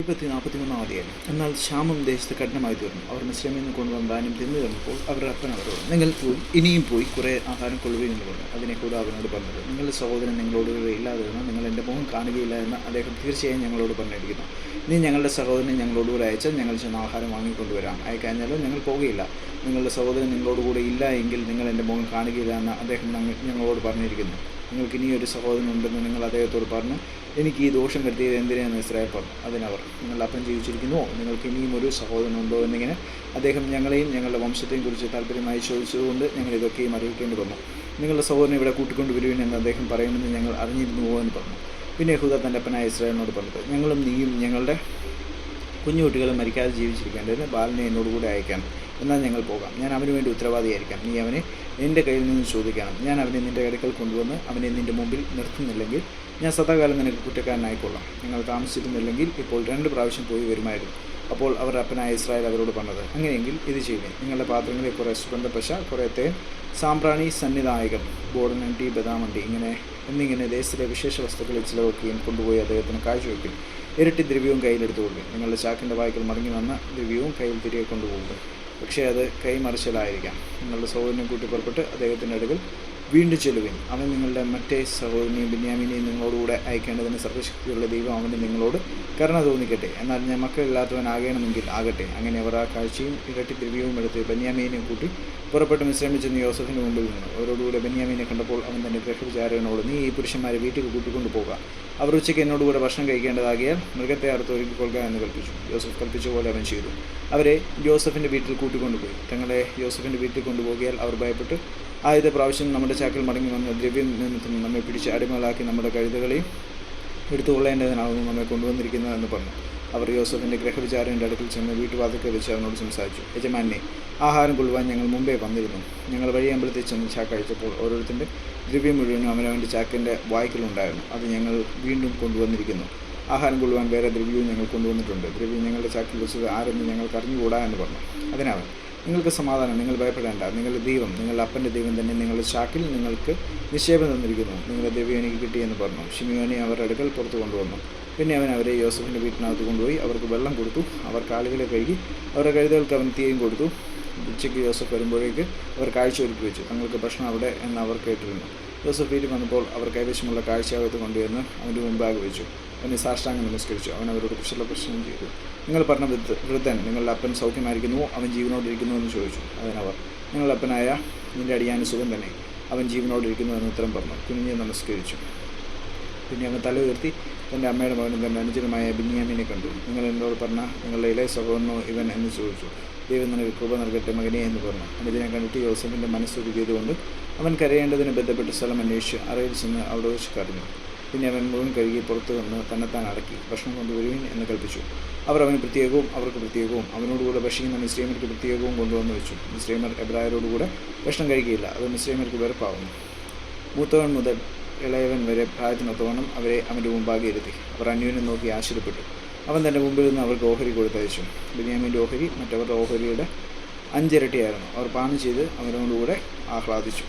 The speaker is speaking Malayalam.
41 അധ്യായം. എന്നാൽ ക്ഷാമം ദേശത്ത് കഠിനമായി തീർന്നു. അവർ മിസ്രയീമിൽ നിന്ന് കൊണ്ടുവന്ന ധാന്യം തിന്നു തീർന്നപ്പോൾ അവരുടെ അപ്പൻ അവരോട്, നിങ്ങൾ ഇനിയും പോയി കുറേ ആഹാരം കൊള്ളുകയും എന്ന് പറഞ്ഞു. അതിനെ കൂടെ അവനോട് പറഞ്ഞത്, നിങ്ങളുടെ സഹോദരൻ നിങ്ങളോട് ഇല്ലാതിരുന്ന നിങ്ങൾ എൻ്റെ മുഖം കാണുകയില്ല എന്ന് അദ്ദേഹം തീർച്ചയായും ഞങ്ങളോട് പറഞ്ഞിരിക്കുന്നു. നീ ഞങ്ങളുടെ സഹോദരനെ ഞങ്ങളോടുകൂടെ അയച്ചാൽ ഞങ്ങൾ ചെന്ന് ആഹാരം വാങ്ങിക്കൊണ്ടുവരാം. അയക്കഴിഞ്ഞാലോ ഞങ്ങൾ പോകുകയില്ല. നിങ്ങളുടെ സഹോദരൻ നിങ്ങളോടുകൂടെ ഇല്ല എങ്കിൽ നിങ്ങൾ എൻ്റെ മുഖം കാണുകയില്ല എന്ന് അദ്ദേഹം ഞങ്ങളോട് പറഞ്ഞിരിക്കുന്നു. നിങ്ങൾക്ക് ഇനിയൊരു സഹോദരൻ ഉണ്ടെന്ന് നിങ്ങൾ അദ്ദേഹത്തോട് പറഞ്ഞു. എനിക്ക് ഈ ദോഷം വരുത്തിയത് എന്തിനാണെന്ന് ഇസ്രായേൽ പറഞ്ഞു. അതിനവർ, നിങ്ങളുടെ അപ്പൻ ജീവിച്ചിരിക്കുന്നുവോ? നിങ്ങൾക്ക് ഇനിയും ഒരു സഹോദരനുണ്ടോ എന്നിങ്ങനെ അദ്ദേഹം ഞങ്ങളെയും ഞങ്ങളുടെ വംശത്തെയും കുറിച്ച് താല്പര്യമായി ചോദിച്ചതുകൊണ്ട് ഞങ്ങൾ ഇതൊക്കെയും അറിയിക്കേണ്ടി വന്നു. നിങ്ങളുടെ സഹോദരനെ ഇവിടെ കൂട്ടിക്കൊണ്ടുവരുവിൻ എന്ന് അദ്ദേഹം പറയുമെന്ന് ഞങ്ങൾ അറിഞ്ഞിരുന്നുവോ എന്ന് പറഞ്ഞു. പിന്നെ യഹൂദ തൻ്റെ അപ്പനായ ഇസ്രായേലിനോട് പറഞ്ഞത്, ഞങ്ങളും നീയും ഞങ്ങളുടെ കുഞ്ഞുകുട്ടികളും മരിക്കാതെ ജീവിച്ചിരിക്കേണ്ടതിന് ബാലനെ എന്നോടുകൂടെ അയക്കണം. എന്നാൽ ഞങ്ങൾ പോകാം. ഞാൻ അവന് വേണ്ടി ഉത്തരവാദിയായിരിക്കാം. നീ അവനെ എൻ്റെ കയ്യിൽ നിന്ന് ചോദിക്കണം. ഞാൻ അവനെ നിൻ്റെ അടുക്കൽ കൊണ്ടുവന്ന് അവനെ നിൻ്റെ മുമ്പിൽ നിർത്തുന്നില്ലെങ്കിൽ ഞാൻ സദാകാലം നിനക്ക് കുറ്റക്കാരനായിക്കൊള്ളാം. ഞങ്ങൾ താമസിക്കുന്നില്ലെങ്കിൽ ഇപ്പോൾ 2 പ്രാവശ്യം പോയി വരുമായിരുന്നു. അപ്പോൾ അവർ അപ്പനായ ഇസ്രായേൽ അവരോട് പറഞ്ഞത്, അങ്ങനെയെങ്കിൽ ഇത് ചെയ്യുക. നിങ്ങളുടെ പാത്രങ്ങളിൽ കുറേ സുഗന്ധപശ, കുറേ തേൻ, സാമ്പ്രാണി, സന്നിധായകം, ബോർഡനണ്ടി, ബദാമണ്ടി എന്നിങ്ങനെ ദേശത്തിലെ വിശേഷ വസ്തുക്കളിൽ ചിലവൊക്കെയും കൊണ്ടുപോയി അദ്ദേഹത്തിന് കാഴ്ചവെക്കും. ഇരട്ടി ദ്രവ്യവും കയ്യിലെടുത്തു കൊടുക്കും. നിങ്ങളുടെ ചാക്കിൻ്റെ വായ്ക്കൽ മടങ്ങി വന്ന ദ്രവ്യവും കയ്യിൽ തിരികെ കൊണ്ടുപോകുക. പക്ഷേ അത് കൈമറിച്ചിലായിരിക്കാം. നിങ്ങളുടെ സഹോദരനെ കൂട്ടി പുറപ്പെട്ട് അദ്ദേഹത്തിൻ്റെ അടുക്കൽ വീണ്ടും ചെല്ലുവിൻ. അവൻ നിങ്ങളുടെ മറ്റേ സഹോദരനെയും ബെന്യാമീനെയും നിങ്ങളോടുകൂടെ അയക്കേണ്ടതിന് സർവ്വശക്തിയുള്ള ദൈവം അവന് നിങ്ങളോട് കരുണ തോന്നിക്കട്ടെ. എന്നാൽ ഞാൻ മക്കളില്ലാത്തവനാകണമെങ്കിൽ ആകട്ടെ. അങ്ങനെ അവർ ആ കാഴ്ചയും ഇരട്ടി ദ്രവ്യവും എടുത്ത് ബെന്യാമീനെയും കൂട്ടി പുറപ്പെട്ട് മിസ്രയീമിൽ ചെന്ന് യോസഫിൻ്റെ മുമ്പിൽ നിന്നു. അവരോടുകൂടെ ബെന്യാമീനെ കണ്ടപ്പോൾ അവൻ തൻ്റെ ഗൃഹവിചാരകനോട്, നീ ഈ പുരുഷന്മാരെ വീട്ടിൽ കൂട്ടിക്കൊണ്ടു പോകുക. അവർ ഉച്ചയ്ക്ക് എന്നോടുകൂടെ ഭക്ഷണം കഴിക്കേണ്ടതാകിയാൽ മൃഗത്തെ അറുത്ത് ഒരുക്കിക്കൊള്ളുക എന്ന് കൽപ്പിച്ചു. യോസഫ് കൽപ്പിച്ച പോലെ അവൻ ചെയ്തു. അവരെ യോസഫിൻ്റെ വീട്ടിൽ കൂട്ടിക്കൊണ്ടുപോയി. തങ്ങളെ യോസഫിൻ്റെ വീട്ടിൽ കൊണ്ടുപോകിയാൽ അവർ ഭയപ്പെട്ട്, ആദ്യത്തെ പ്രാവശ്യം നമ്മുടെ ചാക്കിൽ മടങ്ങി വന്ന ദ്രവ്യം നിമിത്തം നമ്മെ പിടിച്ച് അടിമകളാക്കി നമ്മുടെ കഴുതകളെയും എടുത്തുകൊള്ളേണ്ടതിനാവുന്നു നമ്മെ കൊണ്ടുവന്നിരിക്കുന്നതെന്ന് പറഞ്ഞു. അവർ യോസഫിൻ്റെ ഗൃഹവിചാരൻ്റെ അടുക്കൽ ചെന്ന് വീട്ടുവാതിൽക്കൽ വെച്ച് അവനോട് സംസാരിച്ചു. യജമാനെ, ആഹാരം കൊള്ളുവാൻ ഞങ്ങൾ മുമ്പേ വന്നിരുന്നു. ഞങ്ങൾ വഴിയമ്പലത്തിൽ ചെന്ന് ചാക്ക് അഴിച്ചപ്പോൾ ഓരോരുത്തരുടെ ദ്രവ്യം മുഴുവനും അവനവൻ്റെ ചാക്കിൻ്റെ വായ്ക്കലുണ്ടായിരുന്നു. അത് ഞങ്ങൾ വീണ്ടും കൊണ്ടുവന്നിരിക്കുന്നു. ആഹാരം കൊള്ളുവാൻ വേറെ ദ്രവ്യവും ഞങ്ങൾ കൊണ്ടുവന്നിട്ടുണ്ട്. ദ്രവ്യം ഞങ്ങളുടെ ചാക്കിൽ വെച്ചത് ആരെന്ന് ഞങ്ങൾക്ക് അറിഞ്ഞുകൂടാ എന്ന് പറഞ്ഞു. അതിനവൻ, നിങ്ങൾക്ക് സമാധാനം, നിങ്ങൾ ഭയപ്പെടേണ്ട. നിങ്ങളുടെ ദൈവം, നിങ്ങളുടെ അപ്പൻ്റെ ദൈവം തന്നെ നിങ്ങളുടെ ചാക്കിൽ നിങ്ങൾക്ക് നിക്ഷേപം തന്നിരിക്കുന്നു. നിങ്ങളുടെ ദ്രവ്യം എനിക്ക് കിട്ടിയെന്ന് പറഞ്ഞു. ശിമിയോനെ അവരുടെ അടുക്കൽ പുറത്ത് കൊണ്ടുവന്നു. പിന്നെ അവൻ അവരെ യോസഫിൻ്റെ വീട്ടിനകത്ത് കൊണ്ടുപോയി അവർക്ക് വെള്ളം കൊടുത്തു. അവർ കാലുകളെ കഴുകി അവരുടെ കഴുതകൾക്ക് അവൻ തീയും കൊടുത്തു. ഉച്ചയ്ക്ക് യോസഫ് വരുമ്പോഴേക്ക് അവർ കാഴ്ച ഒരുക്കി വെച്ചു. തങ്ങൾക്ക് ഭക്ഷണം അവിടെ എന്ന് അവർ കേട്ടിരുന്നു. യോസഫ് വീട്ടിൽ വന്നപ്പോൾ അവർ കൈവശമുള്ള കാഴ്ചയകത്ത് കൊണ്ടുവന്ന് അവൻ്റെ മുമ്പാകെ വെച്ചു. അവനെ സാഷ്ടാംഗം നമസ്കരിച്ചു. അവൻ അവരോട് കുശല പ്രശ്നം ചെയ്തു. നിങ്ങൾ പറഞ്ഞ വൃദ്ധൻ, നിങ്ങളുടെ അപ്പൻ സൗഖ്യമായിരിക്കുന്നുവോ? അവൻ ജീവനോടിരിക്കുന്നു എന്ന് ചോദിച്ചു. അതിനവർ, നിങ്ങളുടെ അപ്പനായ നിൻ്റെ അടിയാന് സുഖം തന്നെ, അവൻ ജീവനോടിരിക്കുന്നു എന്ന് ഉത്തരം പറഞ്ഞു. കുനിഞ്ഞ് നമസ്കരിച്ചു. പിന്നെ അവൻ തല ഉയർത്തി തൻ്റെ അമ്മയുടെ മകനും തൻ്റെ അനുജനുമായ ബെന്യാമീനെ കണ്ടു. നിങ്ങൾ എന്നോട് പറഞ്ഞ നിങ്ങളുടെ ഇളയ സഹോദരനോ ഇവൻ എന്ന് ചോദിച്ചു. ദൈവം നിനക്ക് കൃപ നൽകട്ടെ മകനെ എന്ന് പറഞ്ഞു. അനുജനെ കണ്ടിട്ട് യോസഫിൻ്റെ മനസ്സൊരുക്കിയതുകൊണ്ട് അവൻ കരയേണ്ടതിന് ബന്ധപ്പെട്ട സ്ഥലം അന്വേഷിച്ച് അറയിൽ ചെന്ന് അവിടെ വെച്ച് കരഞ്ഞു. പിന്നെ അവൻ മുഴുവൻ കഴുകി പുറത്തു വന്ന് തന്നെത്താൻ അടക്കി ഭക്ഷണം കൊണ്ടുവരുവിൻ എന്ന് കൽപ്പിച്ചു. അവർ അവന് പ്രത്യേകവും അവർക്ക് പ്രത്യേകവും അവനോടുകൂടെ ഭക്ഷിക്കുന്ന മിസ്രയീമ്യർക്ക് പ്രത്യേകവും കൊണ്ടുവന്ന് വെച്ചു. മിസ്രയീമ്യർ എബ്രായരോടുകൂടെ ഭക്ഷണം കഴിക്കുകയില്ല. അത് മിസ്രയീമ്യർക്ക് വെറുപ്പാവുന്നു. മൂത്തവൻ മുതൽ ഇളയവൻ വരെ പ്രായത്തിനൊത്തവണ്ണം അവരെ അവൻ്റെ മുമ്പാകെ ഇരുത്തി. അവർ അന്യോന്യം നോക്കി ആശ്ചര്യപ്പെട്ടു. അവൻ തൻ്റെ മുമ്പിൽ നിന്ന് അവർക്ക് ഓഹരി കൊടുത്തയച്ചു. ബെന്യാമീൻ്റെ ഓഹരി മറ്റവരുടെ ഓഹരിയുടെ 5 ഇരട്ടിയായിരുന്നു. അവർ പാനം ചെയ്ത് അവനോടുകൂടെ ആഹ്ലാദിച്ചു.